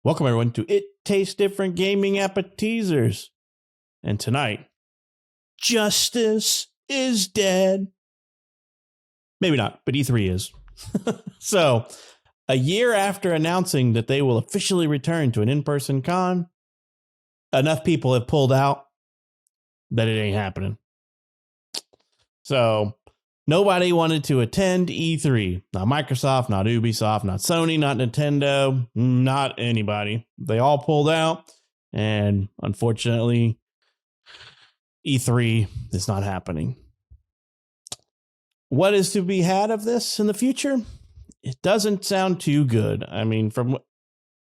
Welcome, everyone, to It Tastes Different Gaming Appetizers. And tonight, justice is dead. Maybe not, but E3 is. So, a year after announcing that they will officially return to an in-person con, enough people have pulled out that it ain't happening. So, nobody wanted to attend E3. Not Microsoft, not Ubisoft, not Sony, not Nintendo, not anybody. They all pulled out. And unfortunately, E3 is not happening. What is to be had of this in the future? It doesn't sound too good. I mean,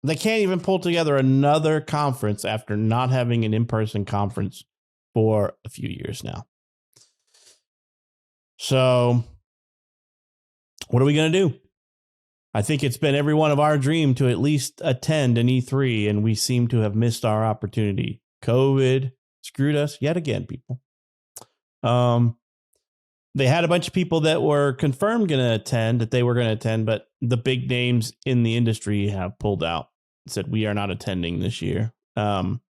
they can't even pull together another conference after not having an in-person conference for a few years now. So, what are we going to do? I think it's been every one of our dream to at least attend an E3, and we seem to have missed our opportunity. COVID screwed us yet again, people. They had a bunch of people that were confirmed going to attend, that they were going to attend, but the big names in the industry have pulled out, said we are not attending this year. That's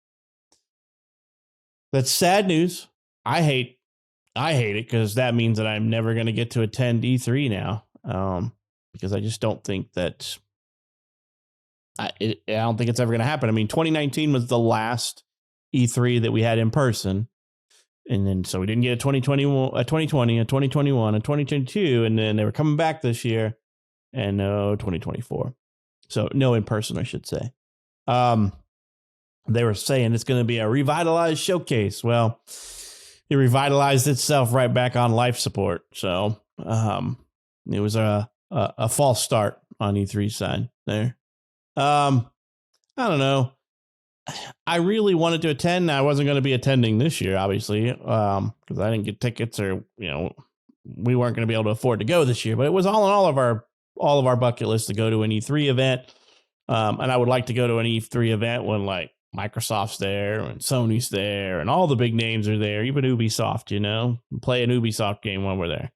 sad news. I hate it because that means that I'm never going to get to attend E3 now. Because I just don't think that I don't think it's ever going to happen. I mean, 2019 was the last E3 that we had in person. And then so we didn't get a 2020, a 2021, a 2022, and then they were coming back this year, and no 2024. So no in person, I should say. They were saying it's going to be a revitalized showcase. Well, it revitalized itself right back on life support. So it was a false start on E3's side there. I don't know. I really wanted to attend. I wasn't going to be attending this year, obviously, because I didn't get tickets, or we weren't going to be able to afford to go this year. But it was all of our bucket list to go to an E3 event, and I would like to go to an E3 event when like Microsoft's there and Sony's there and all the big names are there, even Ubisoft. Play an Ubisoft game while we're there.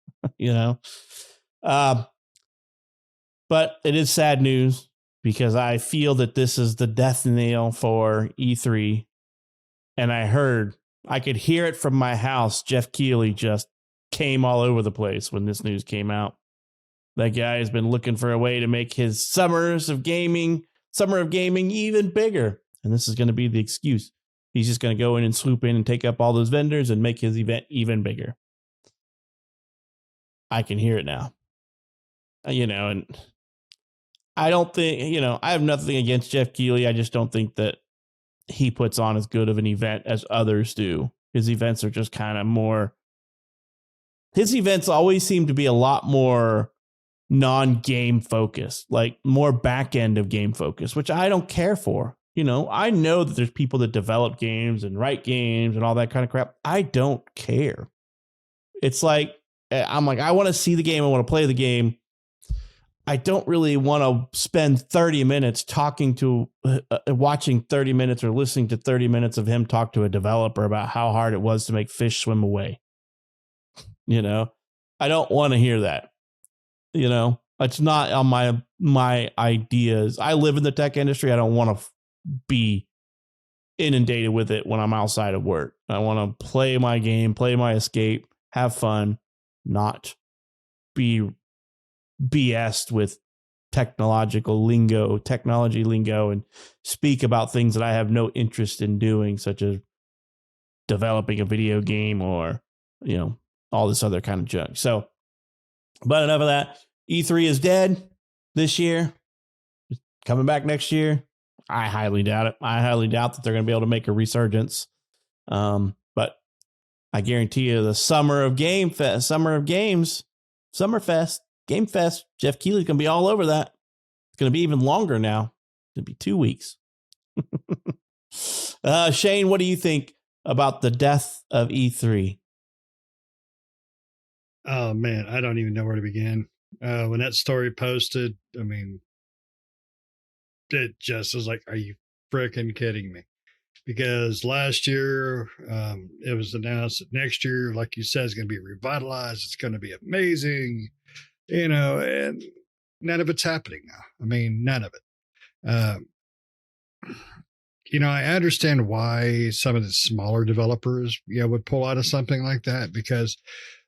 But it is sad news, because I feel that this is the death nail for E3. And I could hear it from my house. Jeff Keighley just came all over the place when this news came out. That guy has been looking for a way to make his summer of gaming even bigger. And this is going to be the excuse. He's just going to go in and swoop in and take up all those vendors and make his event even bigger. I can hear it now. And I don't think, I have nothing against Jeff Keighley. I just don't think that he puts on as good of an event as others do. His events are just kind of more. His events always seem to be a lot more non-game focused, like more back end of game focused, which I don't care for. I know that there's people that develop games and write games and all that kind of crap. I don't care. It's like, I'm like, I want to see the game. I want to play the game. I don't really want to spend 30 minutes watching 30 minutes or listening to 30 minutes of him talk to a developer about how hard it was to make fish swim away. I don't want to hear that. It's not on my ideas. I live in the tech industry. I don't want to be inundated with it when I'm outside of work. I want to play my game, play my escape, have fun, not be BS'd with technology lingo, and speak about things that I have no interest in doing, such as developing a video game or, all this other kind of junk. So, but enough of that. E3 is dead this year. Coming back next year. I highly doubt it. I highly doubt that they're going to be able to make a resurgence. But I guarantee you the Summerfest, Game Fest, Jeff Keighley's going to be all over that. It's going to be even longer now. It's going to be 2 weeks. Shane, what do you think about the death of E3? Oh, man, I don't even know where to begin. When that story posted, I mean, it just was like, are you freaking kidding me? Because last year, it was announced that next year, like you said, is going to be revitalized. It's going to be amazing, and none of it's happening now. I mean, none of it. I understand why some of the smaller developers, would pull out of something like that, because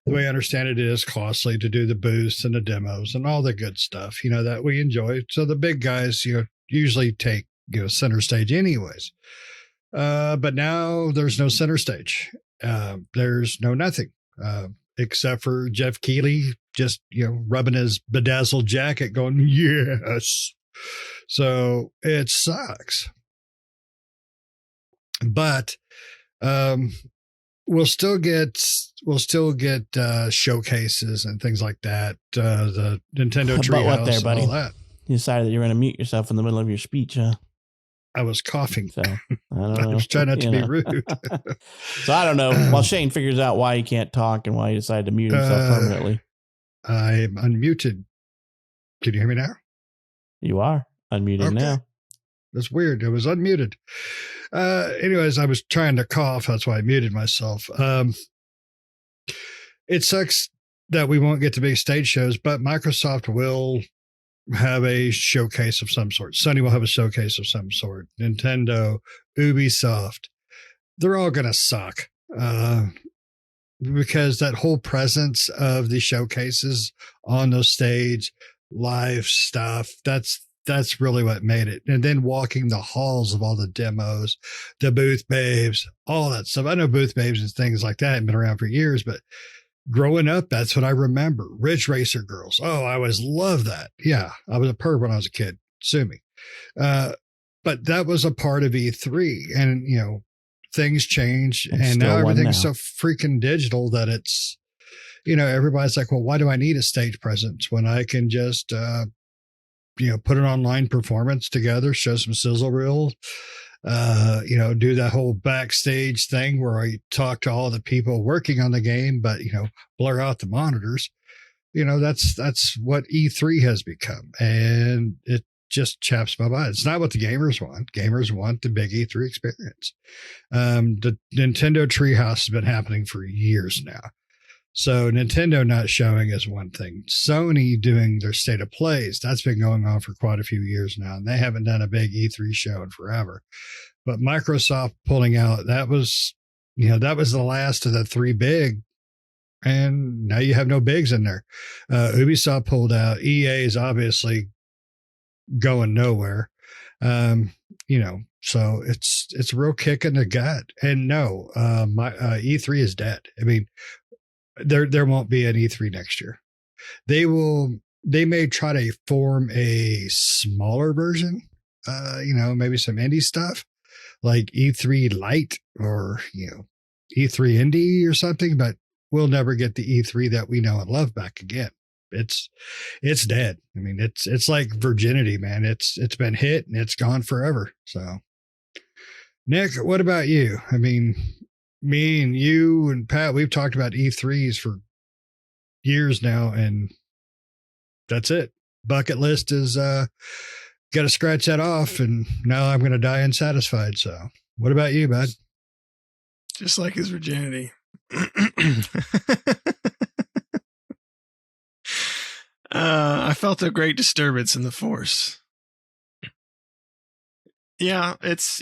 the way I understand it is costly to do the boosts and the demos and all the good stuff, that we enjoy. So the big guys, usually take, center stage anyways. But now there's no center stage. There's no nothing, except for Jeff Keighley just, rubbing his bedazzled jacket going, yes. So it sucks. But we'll still get showcases and things like that. The Nintendo Treehouse and all that. You decided that you're going to mute yourself in the middle of your speech, huh? I was coughing. So I don't know. I was trying not to be rude. So I don't know. While Shane figures out why he can't talk and why he decided to mute himself permanently. I'm unmuted. Can you hear me now? You are unmuted now. That's weird. I was unmuted. Anyways, I was trying to cough. That's why I muted myself. It sucks that we won't get to big stage shows, but Microsoft will have a showcase of some sort. Sony will have a showcase of some sort. Nintendo, Ubisoft, they're all going to suck. Because that whole presence of the showcases on the stage, live stuff, that's really what made it. And then walking the halls of all the demos, the booth babes, all that stuff. I know booth babes and things like that have been around for years, but growing up, that's what I remember. Ridge Racer girls. Oh, I always loved that. Yeah, I was a perv when I was a kid. Sue me. But that was a part of E3. And, things change. And now everything's so freaking digital that it's, everybody's like, well, why do I need a stage presence when I can just, put an online performance together, show some sizzle reel, do that whole backstage thing where I talk to all the people working on the game, but, blur out the monitors. That's what E3 has become. And it just chaps my butt. It's not what the gamers want. Gamers want the big E3 experience. The Nintendo Treehouse has been happening for years now. So Nintendo not showing is one thing. Sony doing their state of plays, that's been going on for quite a few years now, and they haven't done a big E3 show in forever. But Microsoft pulling out, that was the last of the three big, and now you have no bigs in there. Ubisoft pulled out. EA is obviously going nowhere. So it's a real kick in the gut. And no, my E3 is dead. I mean, there won't be an E3 next year. They may try to form a smaller version, maybe some indie stuff like E3 Lite or, E3 Indie or something, but we'll never get the E3 that we know and love back again. It's dead. I mean, it's like virginity, man. It's been hit and it's gone forever. So Nick, what about you? I mean, me and you and Pat, we've talked about E3s for years now, and that's it. Bucket list is got to scratch that off, and now I'm going to die unsatisfied. So what about you, bud? Just like his virginity. I felt a great disturbance in the force. Yeah, it's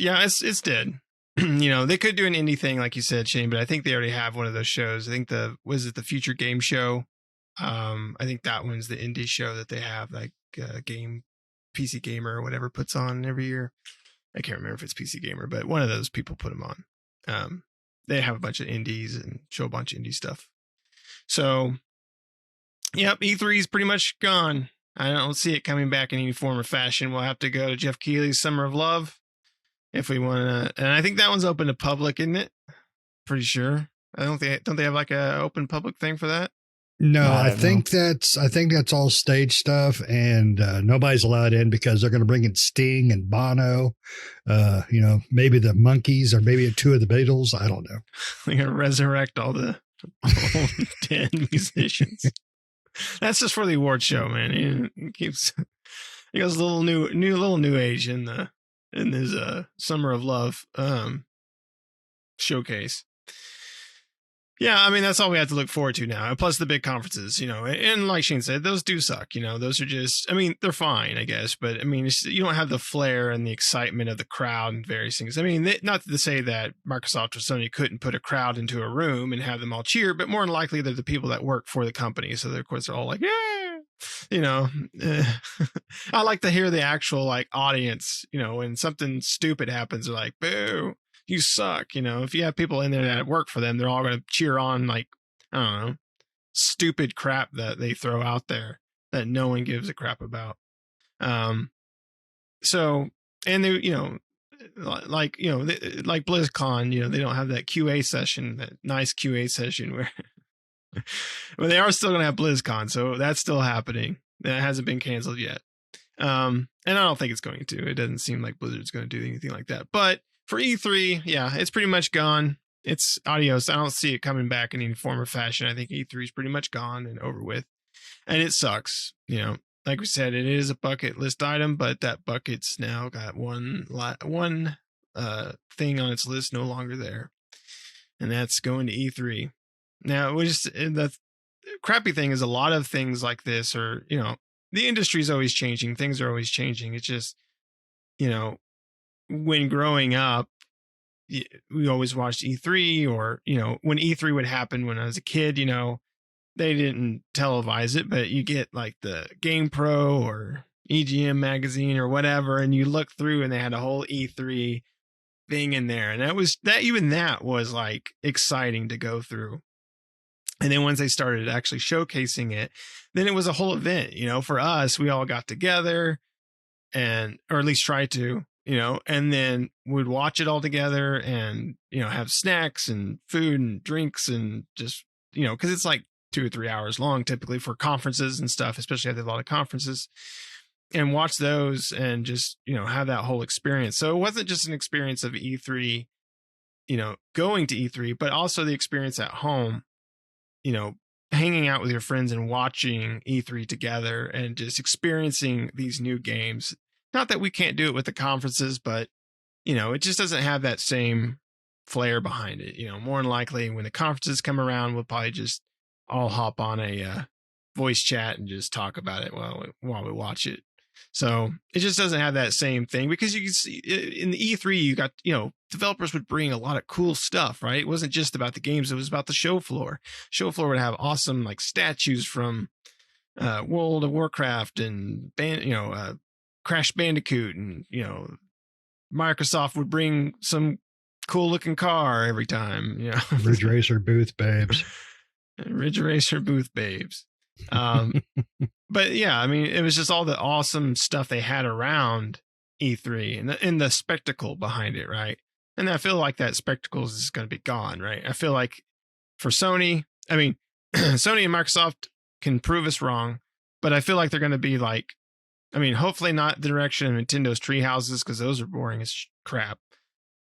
dead. They could do an indie thing, like you said, Shane, but I think they already have one of those shows. I think the Future Game Show? I think that one's the indie show that they have, like PC Gamer or whatever puts on every year. I can't remember if it's PC Gamer, but one of those people put them on. They have a bunch of indies and show a bunch of indie stuff. So, yep, E3 is pretty much gone. I don't see it coming back in any form or fashion. We'll have to go to Jeff Keighley's Summer of Love if we want to. And I think that one's open to public, isn't it? Pretty sure. Don't they have like a open public thing for that? No, I think that's all stage stuff, and nobody's allowed in because they're going to bring in Sting and Bono, maybe the Monkees or maybe two of the Beatles. I don't know. They're going to resurrect all the old dead musicians. That's just for the award show, man. He goes a little new age in his Summer of Love showcase. Yeah, I mean, that's all we have to look forward to now. Plus the big conferences, and like Shane said, those do suck. Those are just, I mean, they're fine, I guess. But I mean, you don't have the flair and the excitement of the crowd and various things. I mean, not to say that Microsoft or Sony couldn't put a crowd into a room and have them all cheer, but more than likely they're the people that work for the company. So of course they're all like, yeah, I like to hear the actual like audience, when something stupid happens, they're like, boo. You suck. If you have people in there that work for them, they're all going to cheer on, like, I don't know, stupid crap that they throw out there that no one gives a crap about. So, and they, like BlizzCon, they don't have that QA session, that nice QA session where, but they are still going to have BlizzCon. So that's still happening. That hasn't been canceled yet. And I don't think it's going to. It doesn't seem like Blizzard's going to do anything like that. But for E3, yeah, it's pretty much gone. It's adios. I don't see it coming back in any form or fashion. I think E3 is pretty much gone and over with. And it sucks. Like we said, it is a bucket list item, but that bucket's now got one thing on its list no longer there. And that's going to E3. Now, the crappy thing is a lot of things like this are, the industry's always changing. Things are always changing. It's just, when growing up, we always watched E3, or, when E3 would happen when I was a kid, they didn't televise it, but you get like the Game Pro or EGM magazine or whatever, and you look through and they had a whole E3 thing in there. And that was like exciting to go through. And then once they started actually showcasing it, then it was a whole event, for us. We all got together or at least tried to, and then would watch it all together and, have snacks and food and drinks and just, because it's like 2 or 3 hours long typically for conferences and stuff, especially at a lot of conferences, and watch those and just, have that whole experience. So it wasn't just an experience of E3, going to E3, but also the experience at home, hanging out with your friends and watching E3 together and just experiencing these new games. Not that we can't do it with the conferences, but, it just doesn't have that same flair behind it. More than likely when the conferences come around, we'll probably just all hop on a voice chat and just talk about it while we watch it. So it just doesn't have that same thing, because you can see in the E3, you got, developers would bring a lot of cool stuff, right? It wasn't just about the games. It was about the show floor. Show floor would have awesome like statues from World of Warcraft and Crash Bandicoot, and Microsoft would bring some cool looking car every time. Ridge Racer booth babes. Ridge Racer booth babes. But yeah, I mean, it was just all the awesome stuff they had around E3 and the spectacle behind it, right? And I feel like that spectacle is going to be gone, right? I feel like for Sony, I mean, Sony and Microsoft can prove us wrong, but I feel like they're going to be like, I mean, hopefully not the direction of Nintendo's tree houses, because those are boring as crap.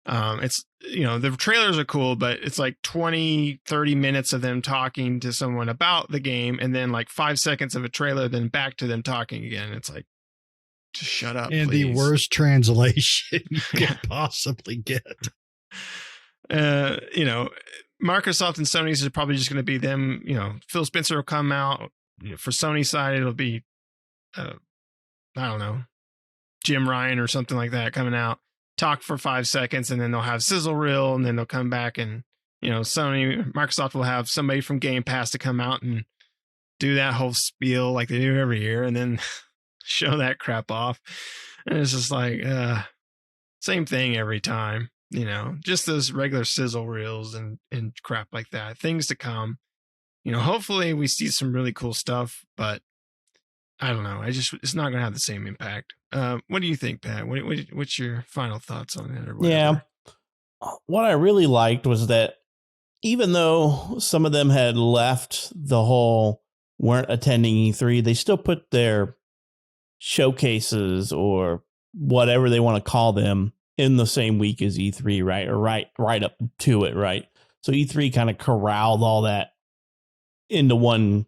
It's, the trailers are cool, but it's like 20, 30 minutes of them talking to someone about the game, and then like 5 seconds of a trailer, then back to them talking again. It's like, just shut up, and please. The worst translation you could possibly get. Microsoft and Sony's is probably just going to be them. Phil Spencer will come out. For Sony's side, it'll be, I don't know, Jim Ryan or something like that coming out, talk for 5 seconds, and then they'll have sizzle reel, and then they'll come back, and Microsoft will have somebody from Game Pass to come out and do that whole spiel like they do every year, and then show that crap off. And it's just like same thing every time, just those regular sizzle reels and crap like that. Things to come. Hopefully we see some really cool stuff, but I don't know. It's not going to have the same impact. What do you think, Pat? What's your final thoughts on it? Or whatever? Yeah. What I really liked was that even though some of them had left weren't attending E3, they still put their showcases or whatever they want to call them in the same week as E3, right? Or right up to it, right? So E3 kind of corralled all that into one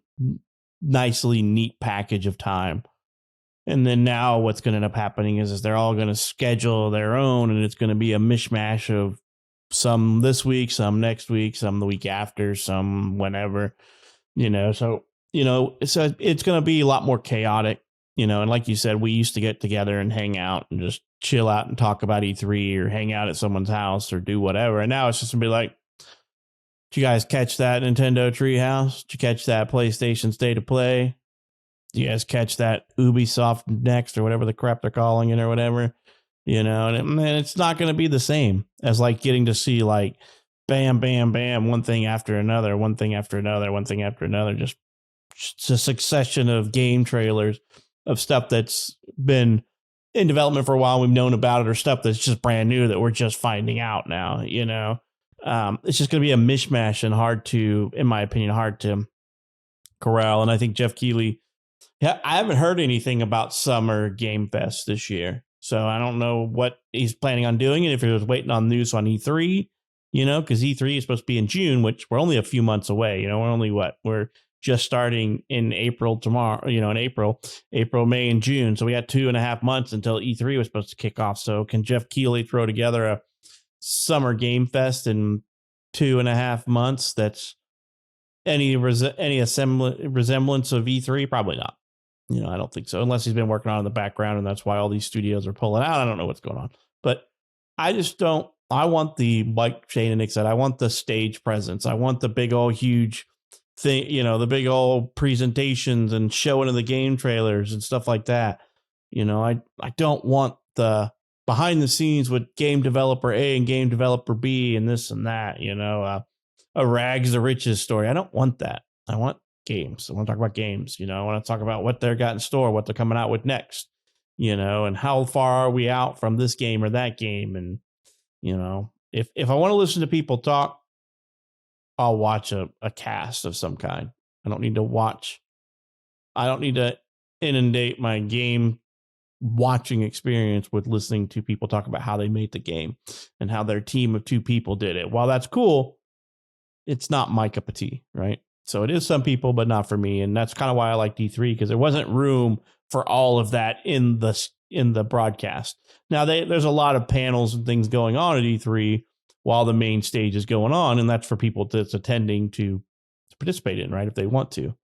nicely neat package of time. And then now what's going to end up happening is they're all going to schedule their own, and it's going to be a mishmash of some this week, some next week, some the week after, some whenever, so it's going to be a lot more chaotic, and like you said, we used to get together and hang out and just chill out and talk about E3 or hang out at someone's house or do whatever. And now it's just gonna be like, did you guys catch that Nintendo Treehouse? Did you catch that PlayStation State of Play? Did you guys catch that Ubisoft Next or whatever the crap they're calling it or whatever? And it's not going to be the same as like getting to see like bam, bam, bam, one thing after another, one thing after another, one thing after another, just a succession of game trailers of stuff that's been in development for a while. We've known about it, or stuff that's just brand new that we're just finding out now, it's just going to be a mishmash and in my opinion, hard to corral. And I think Jeff Keighley, I haven't heard anything about Summer Game Fest this year. So I don't know what he's planning on doing. And if he was waiting on news on E3, because E3 is supposed to be in June, which we're only a few months away. We're just starting in April tomorrow, in April, May, and June. So we got 2.5 months until E3 was supposed to kick off. So can Jeff Keighley throw together a Summer Game Fest in 2.5 months that's any resemblance of E3? Probably not. I don't think so, unless he's been working on it in the background, and that's why all these studios are pulling out. I don't know what's going on, but I just don't. I want like Shane and Nick said, I want the stage presence. I want the big old huge thing, the big old presentations and showing of the game trailers and stuff like that. I don't want the behind the scenes with game developer A and game developer B and this and that, a rags to riches story. I don't want that. I want games. I want to talk about games. I want to talk about what they've got in store, what they're coming out with next, and how far are we out from this game or that game. And, if I want to listen to people talk, I'll watch a cast of some kind. I don't need to inundate my game watching experience with listening to people talk about how they made the game and how their team of 2 people did it. While that's cool, it's not my cup of tea, right? So it is some people, but not for me. And that's kind of why I like D3, because there wasn't room for all of that in the broadcast. Now there's a lot of panels and things going on at E3 while the main stage is going on, and that's for people that's attending to participate in, right, if they want to.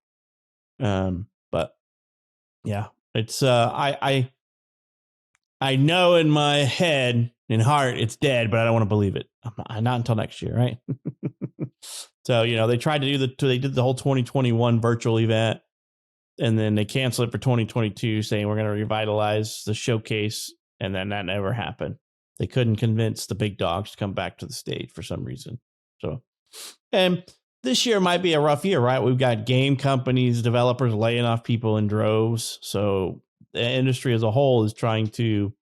But yeah, it's I know in my head and heart it's dead, but I don't want to believe it. Not until next year, right? So, they tried to they did the whole 2021 virtual event, and then they canceled it for 2022, saying we're going to revitalize the showcase, and then that never happened. They couldn't convince the big dogs to come back to the stage for some reason. So, and this year might be a rough year, right? We've got game companies, developers laying off people in droves. So the industry as a whole is trying to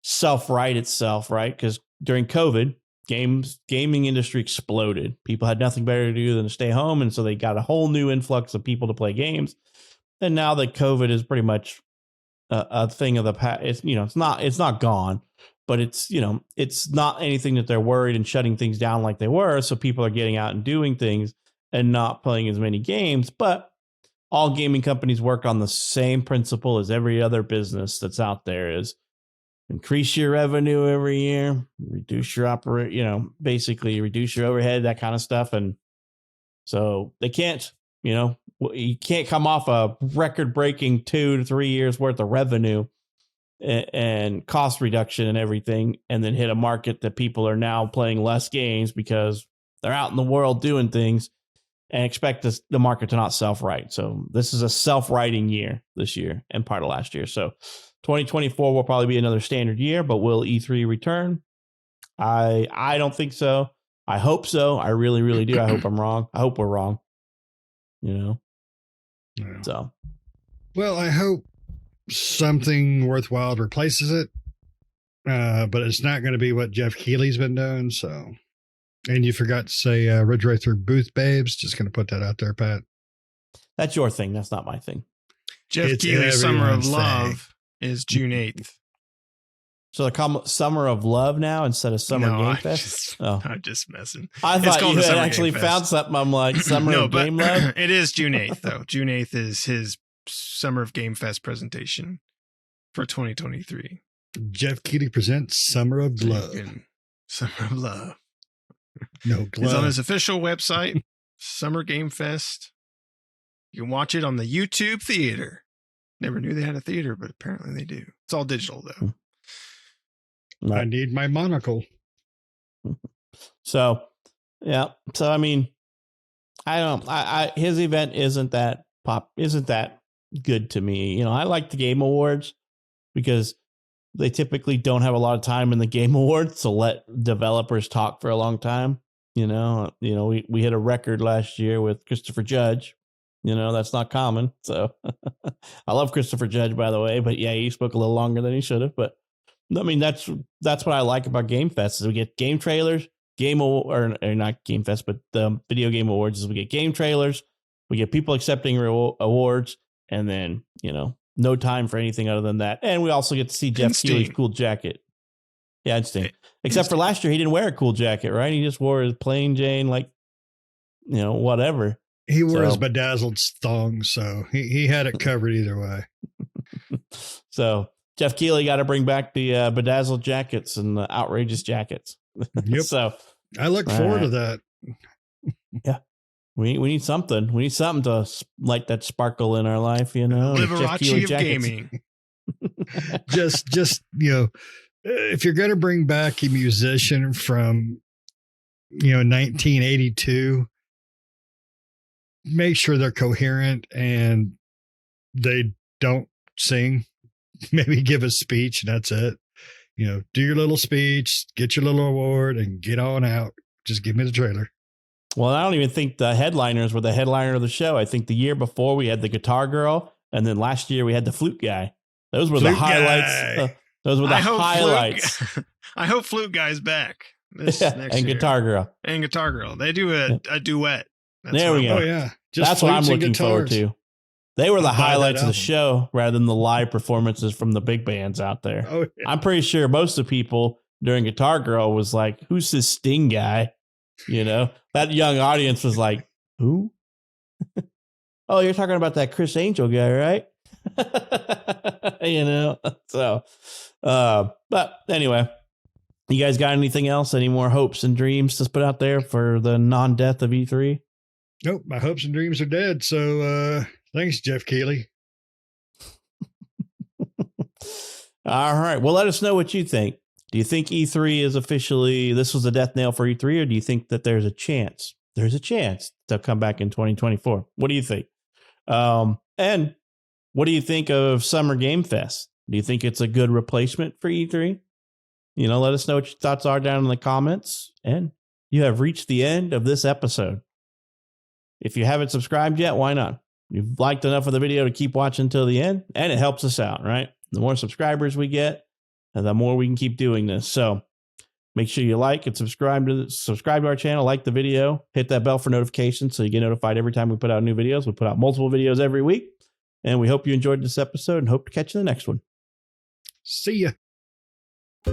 self-right itself, right? Because during COVID, gaming industry exploded. People had nothing better to do than to stay home, and so they got a whole new influx of people to play games. And now that COVID is pretty much a thing of the past, it's not gone, but it's not anything that they're worried and shutting things down like they were. So people are getting out and doing things and not playing as many games. But all gaming companies work on the same principle as every other business that's out there: is increase your revenue every year, reduce your basically reduce your overhead, that kind of stuff. And so they can't, you can't come off a record-breaking 2 to 3 years worth of revenue and cost reduction and everything, and then hit a market that people are now playing less games because they're out in the world doing things, and expect the market to not self-right. So this is a self-righting year this year and part of last year. So 2024 will probably be another standard year, but will E3 return? I don't think so. I hope so. I really, really do. I hope I'm wrong. I hope we're wrong. Yeah. So. Well, I hope something worthwhile replaces it, but it's not going to be what Jeff Keighley's been doing. So, and you forgot to say Ridge Racer Booth Babes. Just going to put that out there, Pat. That's your thing. That's not my thing. Jeff Keighley's Summer of Love is June 8th. So the Summer of Love now instead of Summer Game Fest? I'm just messing. I thought you had actually found something. I'm like, Summer of Game Love? It is June 8th, though. June 8th is his Summer of Game Fest presentation for 2023. Jeff Keighley presents Summer of Love. Summer of Love. No It's glove. on his official website, Summer Game Fest. You can watch it on the YouTube Theater. Never knew they had a theater, but apparently they do. It's all digital though. I Right. need my monocle. So, yeah. So, I mean, his event isn't that good to me. You know, I like the Game Awards because they typically don't have a lot of time in the Game Awards to let developers talk for a long time. You know, we hit a record last year with Christopher Judge. You know, that's not common. So I love Christopher Judge, by the way, but yeah, he spoke a little longer than he should have. But I mean, that's what I like about Game Fest is we get game trailers, or not Game Fest, but the Video Game Awards is we get game trailers, we get people accepting awards, and then, you know, no time for anything other than that. And we also get to see Jeff Keighley's cool jacket. Yeah, Steam. Except for last year, he didn't wear a cool jacket, right? He just wore his plain Jane, like, you know, whatever. He wore his bedazzled thong, so he had it covered either way. So Jeff Keighley got to bring back the bedazzled jackets and the outrageous jackets. Yep. So I look forward to that. Yeah. We need something. We need something to light that sparkle in our life, you know. Liberace of gaming. just you know, if you're going to bring back a musician from 1982, make sure they're coherent and they don't sing. Maybe give a speech and that's it. You know, do your little speech, get your little award, and get on out. Just give me the trailer. Well, I don't even think the headliners were the headliner of the show. I think the year before we had the Guitar Girl, and then last year we had the Flute Guy. Those were the highlights. Those were the highlights. I hope Flute Guy's back next and year. Guitar Girl. And Guitar Girl. They do a duet. There we go. Oh, yeah. That's what I'm looking forward to. They were the highlights of the show rather than the live performances from the big bands out there. Oh, yeah. I'm pretty sure most of the people during Guitar Girl was like, who's this Sting guy? You know, that young audience was like, who? Oh, you're talking about that Chris Angel guy, right? You know, so, but anyway, you guys got anything else? Any more hopes and dreams to put out there for the non-death of E3? Nope, my hopes and dreams are dead. So thanks, Jeff Keighley. All right. Well, let us know what you think. Do you think E3 is officially, this was a death nail for E3, or do you think that there's a chance? There's a chance to come back in 2024. What do you think? And what do you think of Summer Game Fest? Do you think it's a good replacement for E3? You know, let us know what your thoughts are down in the comments. And you have reached the end of this episode. If you haven't subscribed yet, why not? You've liked enough of the video to keep watching until the end, and it helps us out, right? The more subscribers we get, and the more we can keep doing this. So make sure you like and subscribe to our channel, like the video, hit that bell for notifications so you get notified every time we put out new videos. We put out multiple videos every week, and we hope you enjoyed this episode and hope to catch you in the next one. See ya.